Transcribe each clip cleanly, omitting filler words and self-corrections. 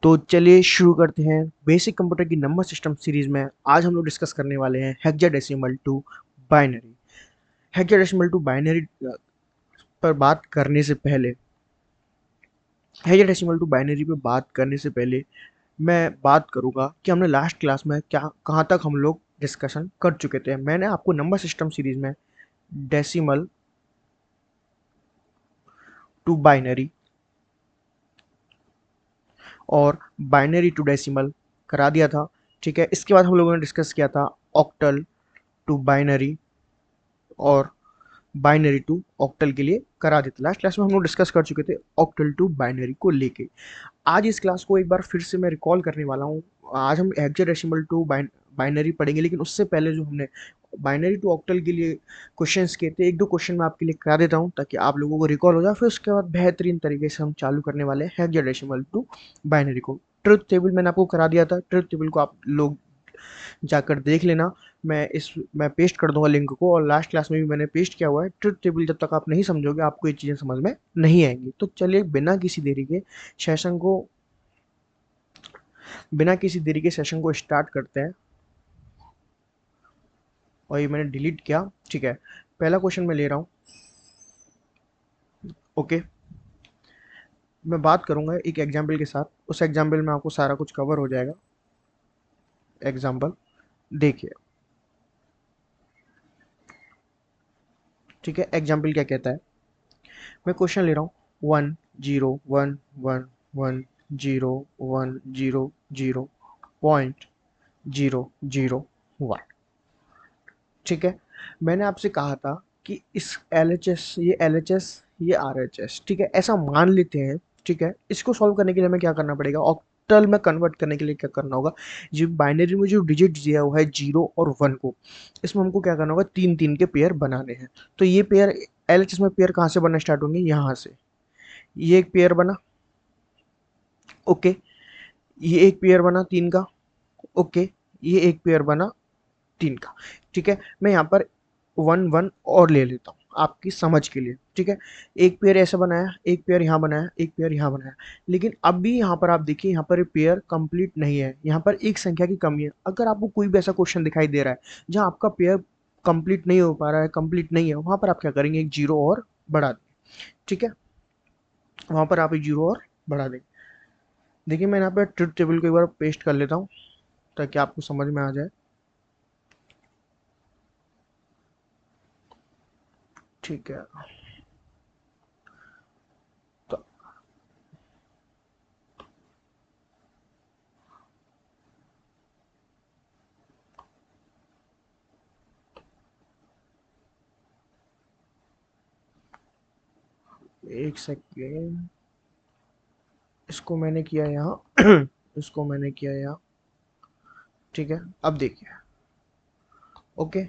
तो चलिए शुरू करते हैं बेसिक कंप्यूटर की नंबर सिस्टम सीरीज में। आज हम लोग डिस्कस करने वाले हैं hexadecimal to binary. Hexadecimal to binary पर बात करने से पहले हेक्साडेसिमल टू बाइनरी पे बात करने से पहले मैं बात करूंगा कि हमने लास्ट क्लास में क्या कहाँ तक हम लोग डिस्कशन कर चुके थे। मैंने आपको नंबर सिस्टम सीरीज में डेसिमल टू बाइनरी और बाइनरी टू डेसिमल करा दिया था। ठीक है, इसके बाद हम लोगों ने डिस्कस किया था ऑक्टल टू बाइनरी और बाइनरी टू ऑक्टल के लिए करा देते। लास्ट क्लास में हम लोग डिस्कस कर चुके थे ऑक्टल टू बाइनरी को लेके। आज इस क्लास को एक बार फिर से मैं रिकॉल करने वाला हूँ। आज हम हेक्साडेसिमल टू बाइनरी पढ़ेंगे, लेकिन उससे पहले जो हमने बाइनरी टू ऑक्टल के लिए क्वेश्चंस किए थे, एक दो क्वेश्चन मैं आपके लिए करा देता हूँ ताकि आप लोगों को रिकॉल हो जाए। फिर उसके बाद बेहतरीन तरीके से हम चालू करने वाले हैं हेक्साडेसिमल टू बाइनरी को। ट्रुथ टेबल मैंने आपको करा दिया था, ट्रुथ टेबल को आप लोग जाकर देख लेना। मैं पेस्ट कर दूंगा लिंक को, और लास्ट क्लास में भी मैंने पेस्ट किया हुआ है। ट्रुथ टेबल जब तक आप नहीं समझोगे आपको ये चीज़ें समझ में नहीं आएंगी। तो चलिए सेशन को बिना किसी देरी के सेशन को स्टार्ट करते हैं। और ये मैंने डिलीट किया। ठीक है, पहला क्वेश्चन मैं ले रहा हूँ। ओके, मैं बात करूंगा एक एग्जाम्पल के साथ। उस एग्जाम्पल में आपको सारा कुछ कवर हो जाएगा। एग्जाम्पल देखिए। ठीक है, एग्जाम्पल क्या कहता है, मैं क्वेश्चन ले रहा हूँ। 1 0 1 1 1 0 0 0.001। ठीक है, मैंने आपसे कहा था कि इस LHS, ये LHS, ये RHS, ठीक है, ऐसा मान लेते हैं। ठीक है, इसको सॉल्व करने के लिए हमें क्या करना पड़ेगा, ऑक्टल में कन्वर्ट करने के लिए क्या करना होगा। जो बाइनरी में जो डिजिट दिया हुआ है 0 और 1 को, इसमें हमको क्या करना होगा, तीन तीन के पेयर बनाने हैं। तो ये पेयर LHS में पेयर कहाँ से बनना स्टार्ट होंगे, यहाँ से। ये एक पेयर बना। ओके, ये एक पेयर बना 3 का। ओके, ये एक पेयर बना 3 का। ठीक है, मैं यहाँ पर 1 1 और ले लेता हूँ आपकी समझ के लिए। ठीक है, एक पेयर ऐसा बनाया, एक पेयर यहाँ बनाया, एक पेयर यहाँ बनाया। लेकिन अब भी यहाँ पर आप देखिए, यहाँ पर पेयर कंप्लीट नहीं है, यहाँ पर एक संख्या की कमी है। अगर आपको कोई भी ऐसा क्वेश्चन दिखाई दे रहा है जहाँ आपका पेयर कंप्लीट नहीं हो पा रहा है, कंप्लीट नहीं है, वहाँ पर आप क्या करेंगे, एक जीरो और बढ़ा देंगे। ठीक है, वहाँ पर आप एक जीरो और बढ़ा देंगे। देखिए, मैं यहाँ पर ट्रुथ टेबल को एक बार पेस्ट कर लेता हूँ ताकि आपको समझ में आ जाए। ठीक है, तो एक सेकेंड, इसको मैंने किया यहाँ इसको मैंने किया यहाँ। ठीक है, अब देखिए। ओके,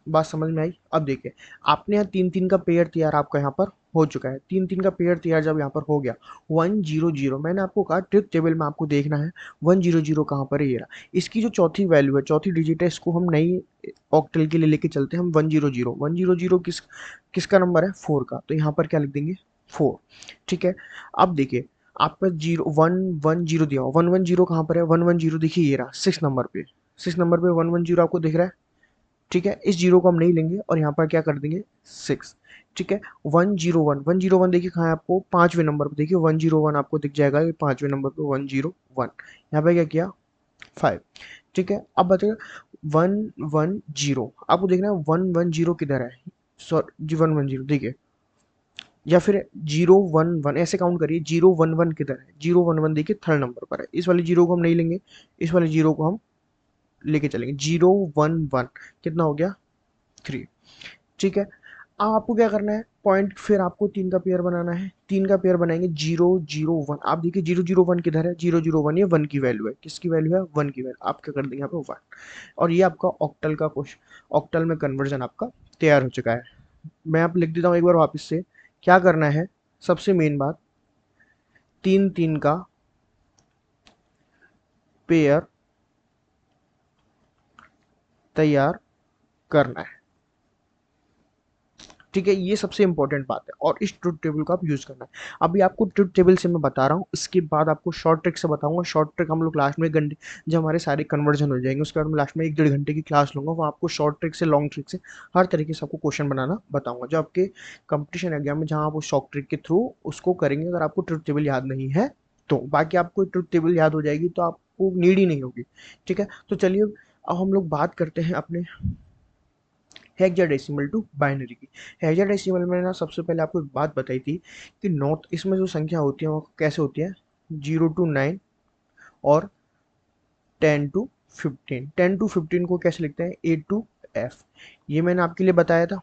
बात समझ में आई। अब देखिए, आपने यहाँ तीन तीन का पेयर तैयार आपका यहाँ पर हो चुका है। तीन तीन का पेयर तैयार जब यहाँ पर हो गया, 1 0 0, मैंने आपको कहा ट्रिक टेबल में आपको देखना है 1 0 0 कहाँ पर है, ये रहा। इसकी जो चौथी वैल्यू है, चौथी डिजिट है, इसको हम नई ऑक्टल के लिए लेके चलते हैं। हम 1 0 0, 1 0 0 किसका नंबर है, 4 का। तो यहाँ पर क्या लिख देंगे, 4। ठीक है, अब देखिए, आपका 0 1 1 0 दिया हुआ, 1 1 0 कहाँ पर है, 1 1 0 देखिए ये रहा 6 नंबर पे। 6 नंबर पे 1 1 0 आपको दिख रहा है। ठीक है, इस जीरो को हम नहीं लेंगे और यहाँ पर क्या कर देंगे, 6। ठीक है, 1 0 1 देखिए कहाँ है, आपको पांचवें नंबर पर देखिए 1 0 1 आपको दिख जाएगा, ये पांचवें नंबर पे 1 0 1। यहाँ पे क्या किया, 5। ठीक है, अब बताइए 1 1 0 आपको देखना है, 1 1 0 किधर है, सॉरी जी 1 1 0 देखिए, या फिर 0 1 1 ऐसे काउंट करिए। 0 1 1 किधर है, 0 1 1 देखिए थर्ड नंबर पर है। इस वाले जीरो को हम नहीं लेंगे, इस वाले जीरो को हम लेके चलेंगे। 0 1 1 कितना हो गया, 3। ठीक है, अब आपको क्या करना है, पॉइंट फिर आपको तीन का पेयर बनाना है। तीन का पेयर बनाएंगे 0 0 1। आप देखिए 0 0 1 किधर है, 0 0 1 ये 1 की वैल्यू है। किसकी वैल्यू है, 1 की वैल्यू। आप क्या कर देंगे यहाँ पे 1। और ये आपका ऑक्टल का क्वेश्चन, ऑक्टल में कन्वर्जन आपका तैयार हो चुका है। मैं आप लिख देता हूँ एक बार वापस से। क्या करना है, सबसे मेन बात, तीन तीन का पेयर तैयार करना है। ठीक है, ये सबसे इंपॉर्टेंट बात है और इस ट्रुथ टेबल को आप यूज़ करना है। अभी आपको ट्रुथ टेबल से मैं बता रहा हूँ, इसके बाद आपको शॉर्ट ट्रिक से बताऊंगा। शॉर्ट ट्रिक हम लोग लास्ट में 1 घंटे, जब हमारे सारे कन्वर्जन हो जाएंगे उसके बाद मैं लास्ट में 1 डेढ़ घंटे की क्लास लूंगा, वहाँ आपको शॉर्ट ट्रिक से लॉन्ग ट्रिक से हर तरीके से आपको क्वेश्चन बनाना बताऊंगा, जो आपके कंपटीशन एग्जाम में जहाँ आप उस शॉर्ट ट्रिक के थ्रू उसको करेंगे, अगर आपको ट्रुथ टेबल याद नहीं है तो। बाकी आपको ट्रुथ टेबल याद हो जाएगी तो आपको नीड ही नहीं होगी। ठीक है, तो चलिए अब हम लोग बात करते हैं अपने हेक्साडेसिमल टू बाइनरी की। हेक्साडेसिमल में ना सबसे पहले आपको एक बात बताई थी कि नॉर्थ, इसमें जो संख्या होती है वो कैसे होती है, 0 to 9 और 10 to 15। 10 to 15 को कैसे लिखते हैं, A to F। ये मैंने आपके लिए बताया था।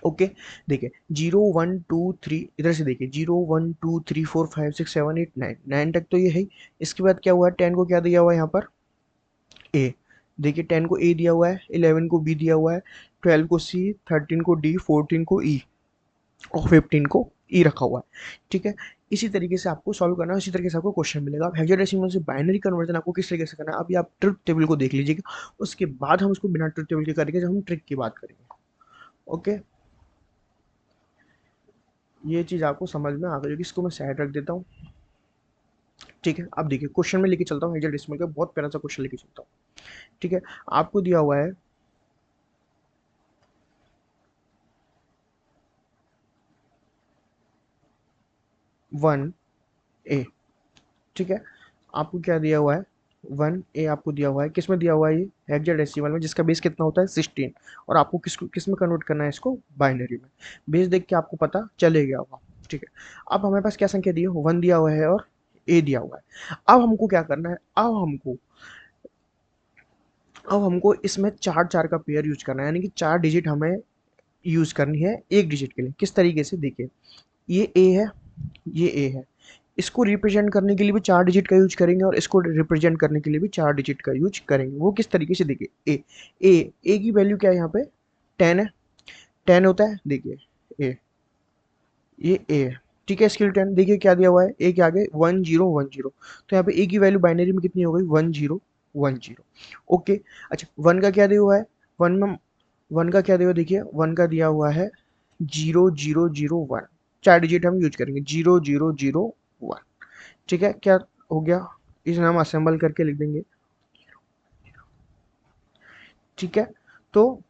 ओके, देखिए 0 1 2 3, इधर से देखिए 0 1 2 3 4 5 6 7 8 9, 9 तक तो ये है। इसके बाद क्या हुआ है, 10 को क्या दिया हुआ है यहाँ पर, ए। देखिए 10 को ए दिया हुआ है, 11 को बी दिया हुआ है, 12 को सी, 13 को डी, 14 को ई और 15 को ई रखा हुआ है। ठीक है, इसी तरीके से आपको सॉल्व करना है, इसी तरीके से आपको क्वेश्चन मिलेगा। अब हेक्साडेसिमल से बाइनरी कन्वर्जन आपको किस तरीके से करना है, अभी आप ट्रुथ टेबल को देख लीजिएगा, उसके बाद हम उसको बिना ट्रुथ टेबल के करेंगे जब हम ट्रिक की बात करेंगे। ओके, ये चीज़ आपको समझ में आ गई होगी, इसको मैं साइड रख देता हूँ। ठीक है, अब देखिए क्वेश्चन में लेके चलता हूँ, हेक्साडेसिमल का बहुत प्यारा सा क्वेश्चन लेके चलता हूँ। ठीक है, आपको दिया हुआ है 1 A। ठीक है, आपको क्या दिया हुआ है, 1 A आपको दिया हुआ है, किस में दिया हुआ है, ये हेक्साडेसिमल में, जिसका बेस कितना होता है 16। और आपको किस में कन्वर्ट करना है इसको, बाइनरी में। बेस देख के आपको पता चले गया होगा। ठीक है, अब हमारे पास क्या संख्या दी है, 1 दिया हुआ है और A दिया हुआ है। अब हमको क्या करना है, अब हमको इसमें 4 4 का पेयर यूज करना है, यानी कि 4 डिजिट हमें यूज करनी है एक डिजिट के लिए। किस तरीके से, देखिए ये ए है, ये ए है, इसको रिप्रेजेंट करने के लिए भी 4 डिजिट का यूज करेंगे और इसको रिप्रेजेंट करने के लिए भी 4 डिजिट का यूज करेंगे। वो किस तरीके से, देखिए ए की वैल्यू क्या है यहाँ पे, 10 है, 10 होता है, देखिए ए, ये ए है। ठीक है, स्किल 10, देखिए क्या दिया हुआ है, ए के आगे 1010, तो यहाँ पे ए की वैल्यू बाइनरी में कितनी हो गई, 1010। ओके, अच्छा 1 का क्या दिया हुआ है, वन में 1 का क्या दिया हुआ है, देखिए 1 का दिया हुआ है 0001। 4 डिजिट हम यूज करेंगे, 0001। ठीक है, क्या हो गया, इसे हम असेंबल करके लिख देंगे। ठीक है, तो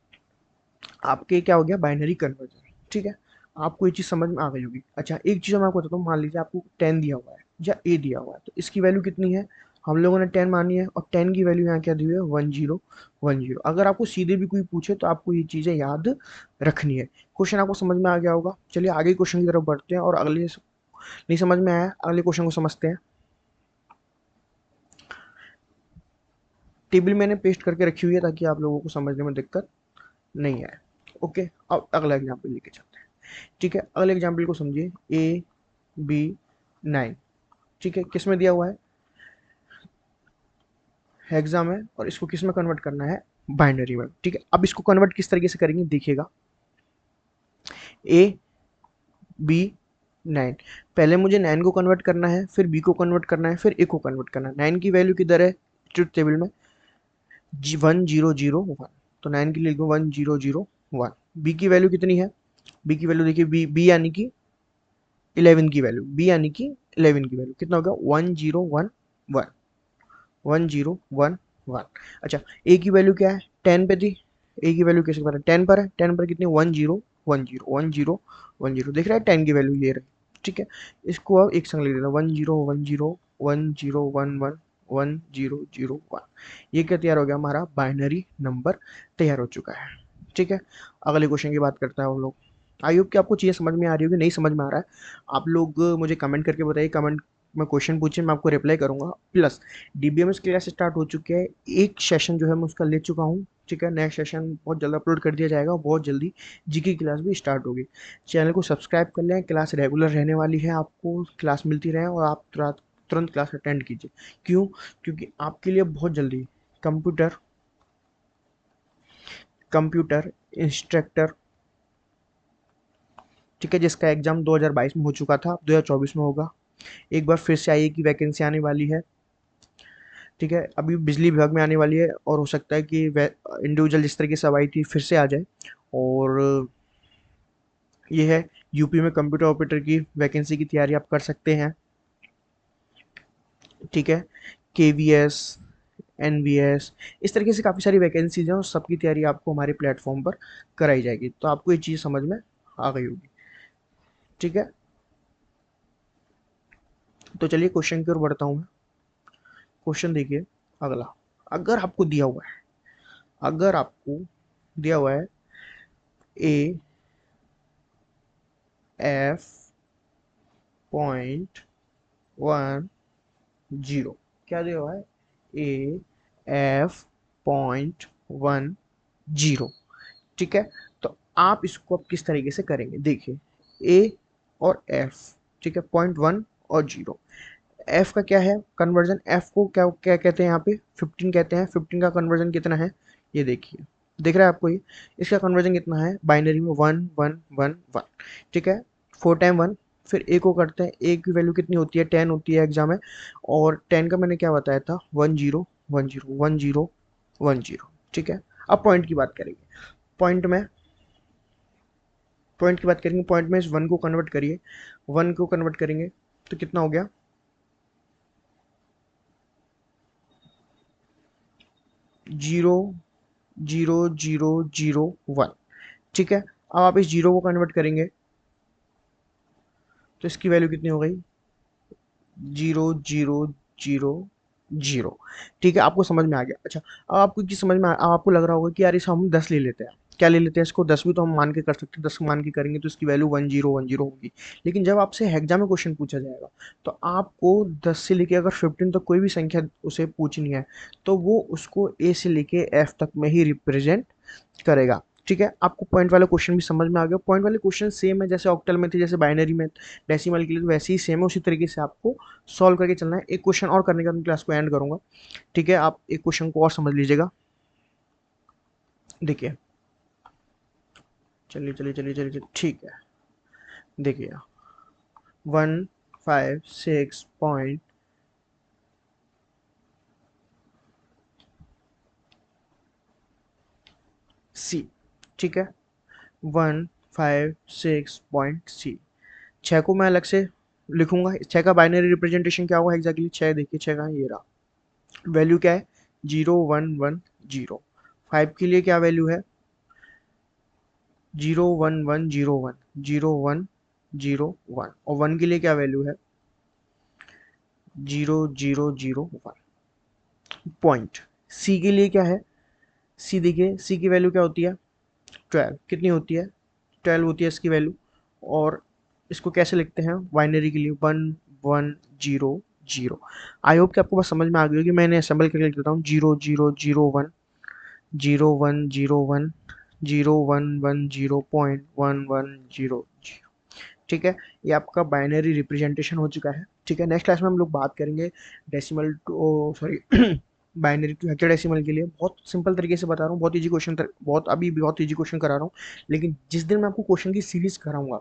आपके क्या हो गया, बाइनरी कन्वर्जन। ठीक है, आपको ये चीज़ समझ में आ गई होगी। अच्छा एक चीज़ मैं आपको बताता हूँ, मान लीजिए आपको 10 दिया हुआ है या ए दिया हुआ है, तो इसकी वैल्यू कितनी है, हम लोगों ने 10 मानी है और 10 की वैल्यू यहाँ क्या दी हुई है, 1010। अगर आपको सीधे भी कोई पूछे तो आपको ये चीज़ें याद रखनी है। क्वेश्चन आपको समझ में आ गया होगा। चलिए आगे क्वेश्चन की तरफ बढ़ते हैं और अगले, नहीं समझ में आया, अगले क्वेश्चन को समझते हैं। टेबल मैंने पेस्ट करके रखी हुई है ताकि आप लोगों को समझने में दिक्कत नहीं आए। ओके, अब अगला एग्जाम्पल लेके चलते हैं। ठीक है, अगले एग्जाम्पल को समझिए, AB9। ठीक है, किस में दिया हुआ है, हेक्सा में, और इसको किस में कन्वर्ट करना है, बाइनरी में। ठीक है, अब इसको कन्वर्ट किस तरीके से करेंगे, देखिएगा AB9, पहले मुझे 9 को कन्वर्ट करना है, फिर B को कन्वर्ट करना है, फिर A को कन्वर्ट करना है। 9 की वैल्यू किधर है ट्रुथ टेबल में, 1001, तो 9 के लिए लिखो 1001। बी की वैल्यू कितनी है, बी की वैल्यू देखिए, बी यानी कि 11 की वैल्यू, बी यानी कि 11 की वैल्यू कितना होगा, 1011, 1011। अच्छा ए की वैल्यू क्या है, 10 पे थी, ए की वैल्यू कैसे पता, 10 पर है, 10 पर कितनी, 1010, देख रहा है 10 की वैल्यू ये रही। ठीक है, इसको अब एक संग लिख देना, 1010, 1011, 1001। ये क्या तैयार हो गया, हमारा बाइनरी नंबर तैयार हो चुका है। ठीक है, अगले क्वेश्चन की बात करता है हम लोग। आई होप कि आपको चीज़ें समझ में आ रही होगी, नहीं समझ में आ रहा है आप लोग मुझे कमेंट करके बताइए, कमेंट में क्वेश्चन पूछिए, मैं आपको रिप्लाई करूंगा। प्लस डीबीएमएस क्लास स्टार्ट हो चुकी है, एक सेशन जो है मैं उसका ले चुका हूँ। ठीक है, नेक्स्ट सेशन बहुत जल्द अपलोड कर दिया जाएगा, बहुत जल्दी जीके की क्लास भी स्टार्ट होगी। चैनल को सब्सक्राइब कर लें, क्लास रेगुलर रहने वाली है, आपको क्लास मिलती रहे और आप तुरंत क्लास अटेंड कीजिए। क्यों, क्योंकि आपके लिए बहुत जल्दी कंप्यूटर कंप्यूटर इंस्ट्रक्टर, ठीक है, जिसका एग्जाम 2022 में हो चुका था, 2024 में होगा। एक बार फिर से आईए की वैकेंसी आने वाली है। ठीक है, अभी बिजली विभाग में आने वाली है और हो सकता है कि इंडिविजुअल जिस तरीके से अब आई थी फिर से आ जाए। और ये है यूपी में कंप्यूटर ऑपरेटर की वैकेंसी की तैयारी आप कर सकते हैं। ठीक है, केवीएस, एनवीएस, इस तरीके से काफ़ी सारी वैकेंसीज हैं और सबकी तैयारी आपको हमारे प्लेटफॉर्म पर कराई जाएगी। तो आपको ये चीज़ समझ में आ गई होगी। ठीक है, तो चलिए क्वेश्चन की ओर बढ़ता हूँ मैं। क्वेश्चन देखिए अगला। अगर आपको दिया हुआ है, अगर आपको दिया हुआ है ए एफ पॉइंट 10, क्या दिया हुआ है, ए एफ पॉइंट 10, ठीक है। तो आप इसको अब किस तरीके से करेंगे, देखिए ए और एफ, ठीक है, 0.1 और 0। एफ का क्या है कन्वर्जन, एफ को क्या क्या कहते हैं यहाँ पे, 15 कहते हैं। 15 का कन्वर्जन कितना है, ये देखिए, दिख रहा है आपको ये, इसका कन्वर्जन कितना है बाइनरी में, 1 1 1 1, ठीक है, 4 टाइम 1। फिर ए को करते हैं, ए की वैल्यू कितनी होती है, 10 होती है एग्जाम में, और 10 का मैंने क्या बताया था, 10 10 10 10, ठीक है। अब पॉइंट की बात करेंगे, पॉइंट में, पॉइंट की बात करेंगे, पॉइंट में इस 1 को कन्वर्ट करिए, 1 को कन्वर्ट करेंगे तो कितना हो गया, 0 0 0 0 1, ठीक है। अब आप इस जीरो को कन्वर्ट करेंगे तो इसकी वैल्यू कितनी हो गई, 0 0 0 0, ठीक है। आपको समझ में आ गया। अच्छा, अब आपको चीज़ समझ में अब आपको लग रहा होगा कि यार इसे हम 10 ले लेते हैं, क्या ले लेते हैं इसको, 10 भी तो हम मान के कर सकते हैं, 10 मान के करेंगे तो इसकी वैल्यू 10 10 होगी। लेकिन जब आपसे एग्जाम में क्वेश्चन पूछा जाएगा तो आपको 10 से लेके अगर 15 तक कोई भी संख्या उसे पूछनी है तो वो उसको ए से लेके एफ तक में ही रिप्रेजेंट करेगा। ठीक है, आपको पॉइंट वाला क्वेश्चन भी समझ में आ गया। पॉइंट वाले क्वेश्चन सेम है जैसे ऑक्टल में थे, जैसे बाइनरी में डेसिमल के लिए, तो वैसे ही सेम है, उसी तरीके से आपको सॉल्व करके चलना है। एक क्वेश्चन और करने के बाद मैं क्लास को एंड करूंगा। ठीक है, आप एक क्वेश्चन को और समझ लीजिएगा। देखिए, चलिए चलिए चलिए चलिए चलिए, ठीक है, देखिए 156 सी, ठीक है, 156 छः को मैं अलग से लिखूंगा। छः का बाइनरी रिप्रेजेंटेशन क्या हुआ एग्जैक्टली, छः देखिए, छः का ये रहा, वैल्यू क्या है, 0 1 1 0। 5 के लिए क्या वैल्यू है, 0 1 1 0 1, 0 1 0 1, और 1 के लिए क्या वैल्यू है, 0 0 0 1। पॉइंट सी के लिए क्या है, सी देखिए, सी की वैल्यू क्या होती है, 12, कितनी होती है, 12 होती है इसकी वैल्यू। और इसको कैसे लिखते हैं बाइनरी के लिए, 1 1 0 0। आई होप कि आपको बस समझ में आ गई होगी। मैंने असेंबल करके लिख देता हूँ, 0 0 0 1, 0 1 0 1, 0 1 1 0 0, ठीक है। ये आपका बाइनरी रिप्रेजेंटेशन हो चुका है। ठीक है, नेक्स्ट क्लास में हम लोग बात करेंगे decimal to, sorry, binary to hexadecimal के लिए। बहुत सिंपल तरीके से बता रहा हूँ, बहुत इजी क्वेश्चन, बहुत अभी बहुत इजी क्वेश्चन करा रहा हूँ। लेकिन जिस दिन मैं आपको क्वेश्चन की सीरीज कराऊंगा,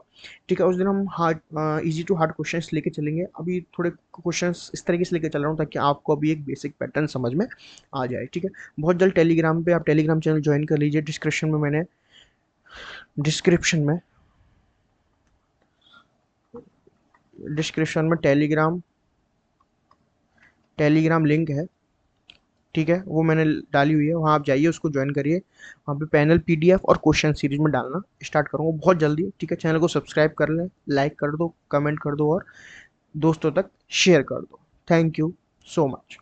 ठीक है, उस दिन हम hard, easy to hard questions लेके चलेंगे। अभी थोड़े क्वेश्चंस इस तरीके से लेके चल रहा हूँ ताकि आपको अभी एक बेसिक पैटर्न समझ में आ जाए। ठीक है, बहुत जल्द टेलीग्राम पे आप टेलीग्राम चैनल ज्वाइन कर लीजिए। डिस्क्रिप्शन में टेलीग्राम टेलीग्राम लिंक है, ठीक है, वो मैंने डाली हुई है, वहाँ आप जाइए, उसको ज्वाइन करिए। वहाँ पे पैनल पीडीएफ और क्वेश्चन सीरीज में डालना स्टार्ट करूँगा बहुत जल्दी। ठीक है, चैनल को सब्सक्राइब कर लें, लाइक कर दो, कमेंट कर दो और दोस्तों तक शेयर कर दो। Thank you so much.